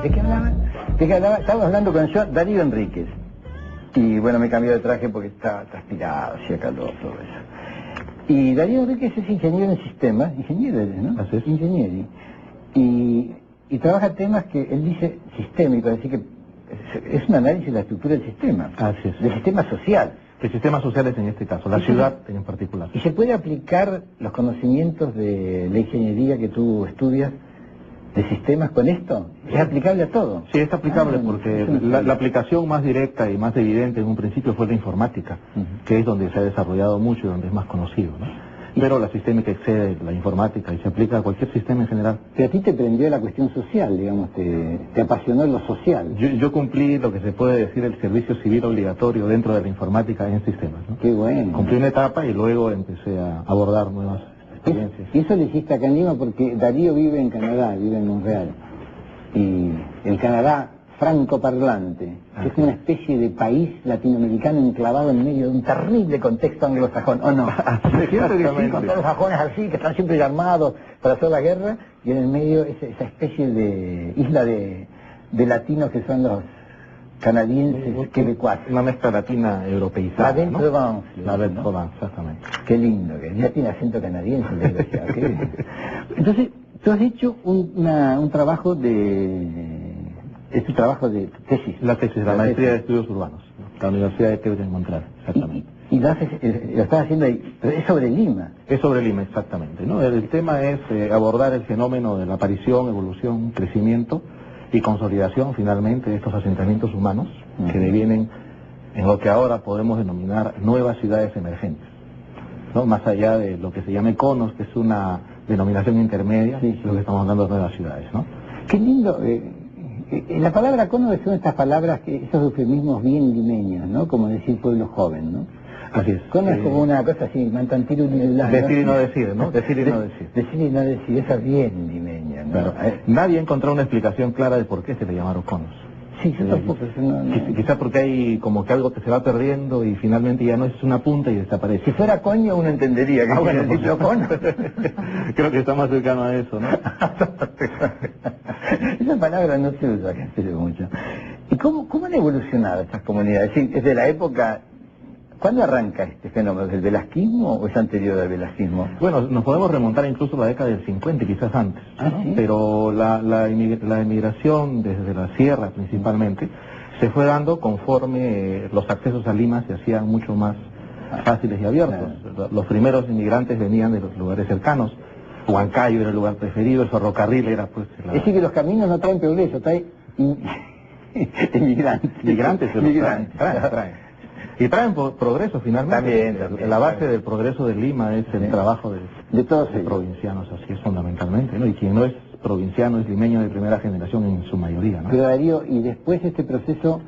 ¿De qué hablaba? Estábamos hablando con Darío Enríquez. Y bueno, me cambié de traje porque estaba transpirado, hacía calor, todo eso. Y Darío Enríquez es ingeniero en sistemas, ingeniero, ¿no? Así es. Ingeniero. Y trabaja temas que él dice sistémicos, es decir que es un análisis de la estructura del sistema. Así es. Del sistema social. De sistemas sociales en este caso, la ciudad en particular. ¿Y se puede aplicar los conocimientos de la ingeniería que tú estudias de sistemas con esto? ¿Es aplicable a todo? Sí, es aplicable porque la aplicación más directa y más evidente en un principio fue la informática, que es donde se ha desarrollado mucho y donde es más conocido, ¿no? Pero la sistémica excede la informática y se aplica a cualquier sistema en general. Pero a ti te prendió la cuestión social, digamos, te apasionó lo social. Yo cumplí lo que se puede decir el servicio civil obligatorio dentro de la informática en sistemas, ¿no? Qué bueno. Cumplí una etapa y luego empecé a abordar nuevas experiencias. Y eso lo hiciste acá en Lima porque Darío vive en Canadá, vive en Montreal. Y el Canadá francoparlante, que es como una especie de país latinoamericano enclavado en medio de un terrible contexto anglosajón, ¿o no? Siempre que sí, con todos los sajones así, que están siempre armados para hacer la guerra, y en el medio esa especie de isla de latinos que son los canadienses, quebecuas. Una mezcla latina europeizada, La Belle ¿no? Provence. La Belle Provence, exactamente. Qué lindo, que ya tiene acento canadiense, el desgraciado, qué bien. Entonces, tú has hecho un trabajo de... Es tu trabajo de tesis. La tesis, la maestría de estudios urbanos, ¿no? La Universidad de Quebec en Montreal, exactamente. Y lo estás haciendo ahí, pero es sobre Lima. Es sobre Lima, exactamente, ¿no? El tema es abordar el fenómeno de la aparición, evolución, crecimiento y consolidación, finalmente, de estos asentamientos humanos que devienen en lo que ahora podemos denominar nuevas ciudades emergentes, ¿no? Más allá de lo que se llama conos, que es una denominación intermedia, sí. Lo que estamos hablando de nuevas ciudades, ¿no? Qué lindo. La palabra cono son estas palabras, esos eufemismos bien limeños, ¿no? Como decir pueblo joven, ¿no? Así es. Cono es como una cosa así, mantantiro y decir y no decir, ¿no? Decir y no decir. Decir y no decir, esa es bien limeña, ¿no? Claro. Nadie ha encontrado una explicación clara de por qué se le llamaron conos. Sí, yo tampoco. Quizá porque hay como que algo que se va perdiendo y finalmente ya no es una punta y desaparece. Si fuera coño uno entendería que bueno, decir cono. Creo que está más cercano a eso, ¿no? Esa palabra no se usa acá hace mucho. ¿Y cómo han evolucionado estas comunidades? Es decir, desde la época... ¿Cuándo arranca este fenómeno? ¿Del velasquismo o es anterior al velasquismo? Bueno, nos podemos remontar incluso a la década del 50 y quizás antes, ¿no? ¿Sí? Pero la emigración desde la sierra principalmente se fue dando conforme los accesos a Lima se hacían mucho más fáciles y abiertos. Claro. Los primeros inmigrantes venían de los lugares cercanos. Huancayo era el lugar preferido, el ferrocarril era pues... Es decir que los caminos no traen progreso, traen inmigrantes. Migrantes, traen. Y traen progreso finalmente. También, la base del progreso de Lima es el trabajo de todos los provincianos, así es fundamentalmente, ¿no? Y quien no es provinciano es limeño de primera generación en su mayoría, ¿no? Pero Darío, y después este proceso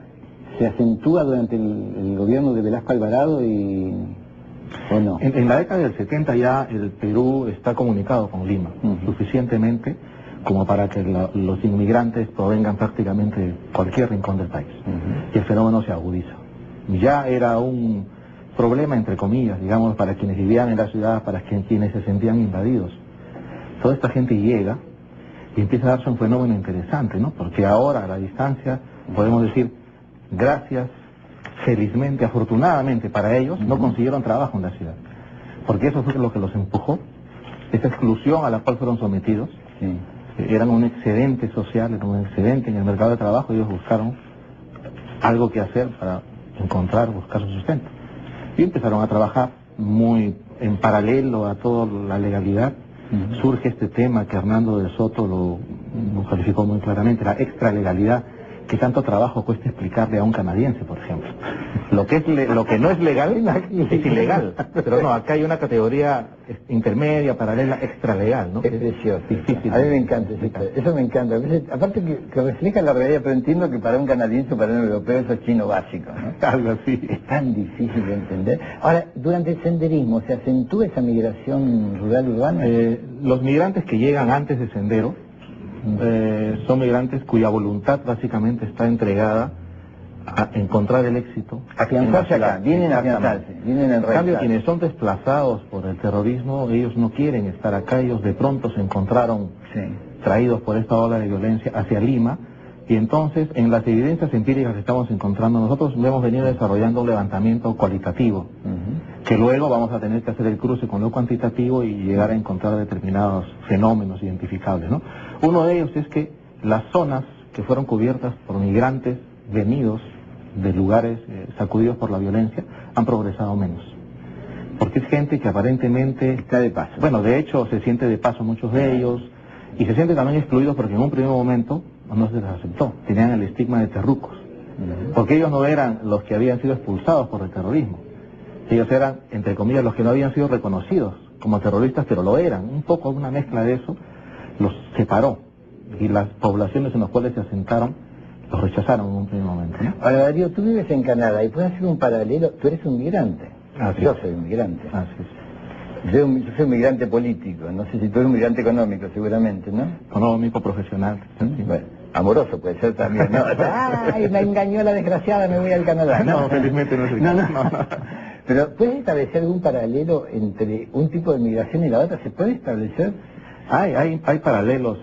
se acentúa durante el gobierno de Velasco Alvarado ¿o no? En la década del 70 ya el Perú está comunicado con Lima, suficientemente como para que los inmigrantes provengan prácticamente de cualquier rincón del país. Y el fenómeno se agudiza. Ya era un problema, entre comillas, digamos, para quienes vivían en la ciudad, para quienes se sentían invadidos. Toda esta gente llega y empieza a darse un fenómeno interesante, ¿no? Porque ahora, a la distancia, podemos decir, gracias, felizmente, afortunadamente para ellos, no consiguieron trabajo en la ciudad. Porque eso fue lo que los empujó, esa exclusión a la cual fueron sometidos. Eran un excedente social, eran un excedente en el mercado de trabajo, y ellos buscaron algo que hacer para buscar su sustento. Y empezaron a trabajar muy en paralelo a toda la legalidad. Surge este tema que Hernando de Soto lo calificó muy claramente, la extralegalidad, que tanto trabajo cuesta explicarle a un canadiense, por ejemplo. Lo que no es legal es ilegal, pero no, acá hay una categoría intermedia, paralela, extralegal, ¿no? Es precioso. Difícil. A mí me encanta, eso me encanta. A veces, aparte que refleja la realidad, pero entiendo que para un canadiense o para un europeo eso es chino básico, ¿no? Algo así. Es tan difícil de entender. Ahora, durante el senderismo, ¿se acentúa esa migración rural-urbana? Los migrantes que llegan antes del sendero son migrantes cuya voluntad básicamente está entregada a encontrar el éxito. Afianzarse acá, vienen a afianzarse, vienen en cambio, quienes son desplazados por el terrorismo, ellos no quieren estar acá, ellos de pronto se encontraron traídos por esta ola de violencia hacia Lima Y entonces, en las evidencias empíricas que estamos encontrando, nosotros hemos venido desarrollando un levantamiento cualitativo, que luego vamos a tener que hacer el cruce con lo cuantitativo y llegar a encontrar determinados fenómenos identificables, ¿no? Uno de ellos es que las zonas que fueron cubiertas por migrantes venidos de lugares sacudidos por la violencia han progresado menos. Porque es gente que aparentemente está de paso. Bueno, de hecho se siente de paso muchos de ellos y se sienten también excluidos porque en un primer momento no se les aceptó, tenían el estigma de terrucos, porque ellos no eran los que habían sido expulsados por el terrorismo, ellos eran, entre comillas, los que no habían sido reconocidos como terroristas, pero lo eran, un poco una mezcla de eso los separó y las poblaciones en las cuales se asentaron los rechazaron en un primer momento, ¿no? Ahora, Darío, tú vives en Canadá y puedes hacer un paralelo, tú eres un migrante. Así Yo es. soy un migrante. Así es. Yo soy un migrante político, no sé si tú eres un migrante económico, seguramente, ¿no? Económico, profesional. Sí. Bueno, amoroso puede ser también, ¿no? ¡Ay, me engañó la desgraciada, me voy al Canadá! No, felizmente no es el No. caso. Pero, ¿puedes establecer algún paralelo entre un tipo de migración y la otra? ¿Se puede establecer? Hay paralelos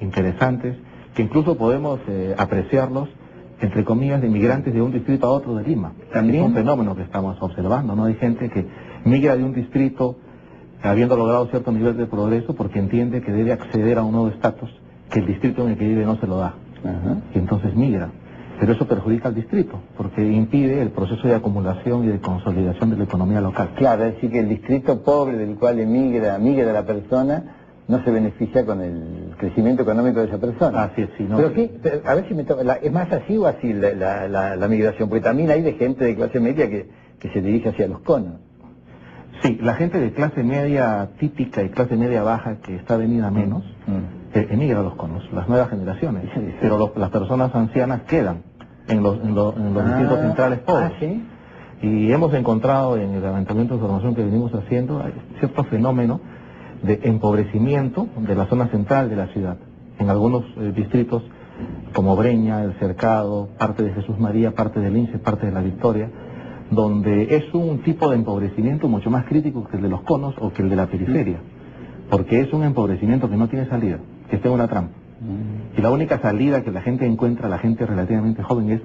interesantes que incluso podemos apreciarlos, entre comillas, de migrantes de un distrito a otro de Lima. ¿También? Es un fenómeno que estamos observando, ¿no? Hay gente que migra de un distrito habiendo logrado cierto nivel de progreso porque entiende que debe acceder a un nuevo estatus que el distrito en el que vive no se lo da. Y entonces migra. Pero eso perjudica al distrito porque impide el proceso de acumulación y de consolidación de la economía local. Claro, es decir, que el distrito pobre del cual migra la persona no se beneficia con el crecimiento económico de esa persona. Así es, sí, ¿no? Pero qué, a ver si me toca, ¿es más así o así la migración? Porque también hay de gente de clase media que se dirige hacia los conos. Sí, la gente de clase media típica y clase media baja que está venida menos, emigra a los conos, las nuevas generaciones. Sí. Pero las personas ancianas quedan en los distritos centrales pobres. ¿Sí? Y hemos encontrado en el levantamiento de información que venimos haciendo cierto fenómeno de empobrecimiento de la zona central de la ciudad. En algunos distritos como Breña, El Cercado, parte de Jesús María, parte del Lince, parte de La Victoria, donde es un tipo de empobrecimiento mucho más crítico que el de los conos o que el de la periferia, porque es un empobrecimiento que no tiene salida, que está en una trampa. Y la única salida que la gente encuentra, la gente relativamente joven, es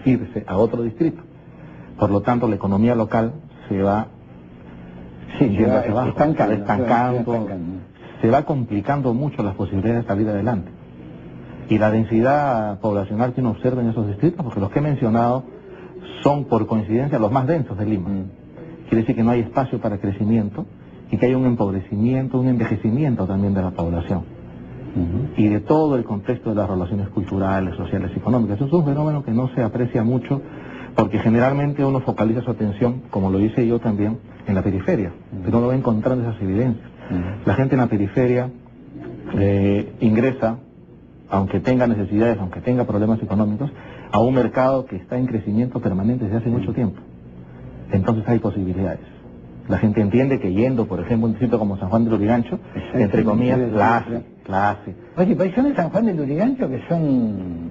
irse a otro distrito. Por lo tanto, la economía local se va yendo hacia abajo, estancando, se va complicando mucho las posibilidades de salir adelante. Y la densidad poblacional que uno observa en esos distritos, porque los que he mencionado son por coincidencia los más densos de Lima. Quiere decir que no hay espacio para crecimiento y que hay un empobrecimiento, un envejecimiento también de la población. Y de todo el contexto de las relaciones culturales, sociales y económicas. Eso es un fenómeno que no se aprecia mucho porque generalmente uno focaliza su atención, como lo hice yo también, en la periferia, pero uno va encontrando esas evidencias. La gente en la periferia ingresa, aunque tenga necesidades, aunque tenga problemas económicos, a un mercado que está en crecimiento permanente desde hace mucho tiempo. Entonces hay posibilidades. La gente entiende que yendo, por ejemplo, a un distrito como San Juan del Lurigancho, entre comillas, la hace. Oye, pero hay zonas de San Juan del Lurigancho que son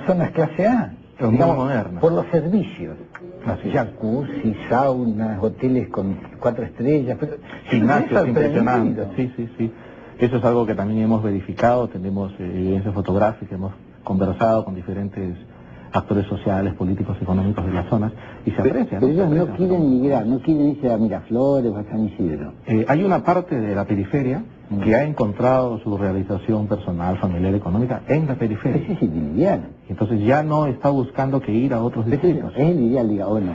zonas clase A, Muy modernas. por los servicios. Así es. Jacuzzi, saunas, hoteles con 4 estrellas, pero Gimnasios me he impresionantes. sorprendido. Sí. Eso es algo que también hemos verificado, tenemos evidencia fotográfica, hemos conversado con diferentes actores sociales, políticos, económicos de las zonas y se aprecia. Pero Se ellos no aprecia, quieren migrar, no quieren irse a Miraflores o a San Isidro. Hay una parte de la periferia que ha encontrado su realización personal, familiar, económica en la periferia. Ese es el ideal. Entonces ya no está buscando que ir a otros distritos. Es el ideal, diga, o no.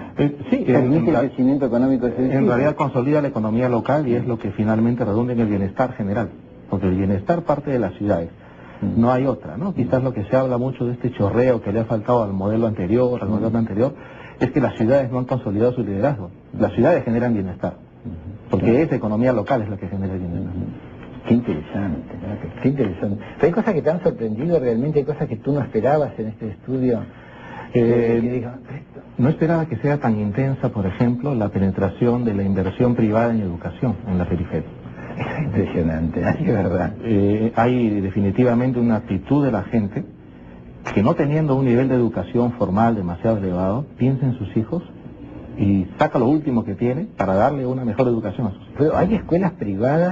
Sí, Permite el crecimiento económico de ese en distrito. realidad consolida la economía local y es lo que finalmente redunda en el bienestar general, porque el bienestar parte de las ciudades. No hay otra, ¿no? Quizás lo que se habla mucho de este chorreo que le ha faltado al modelo anterior, al gobierno anterior, es que las ciudades no han consolidado su liderazgo. Las ciudades generan bienestar, porque esa economía local es la que genera el bienestar. Qué interesante, ¿no? Qué interesante. Pero hay cosas que te han sorprendido realmente, hay cosas que tú no esperabas en este estudio. Que digas, No esperaba que sea tan intensa, por ejemplo, la penetración de la inversión privada en educación en la periferia. es impresionante, es verdad. Hay definitivamente una actitud de la gente que, no teniendo un nivel de educación formal demasiado elevado, piensa en sus hijos y saca lo último que tiene para darle una mejor educación a sus hijos. Pero hay escuelas privadas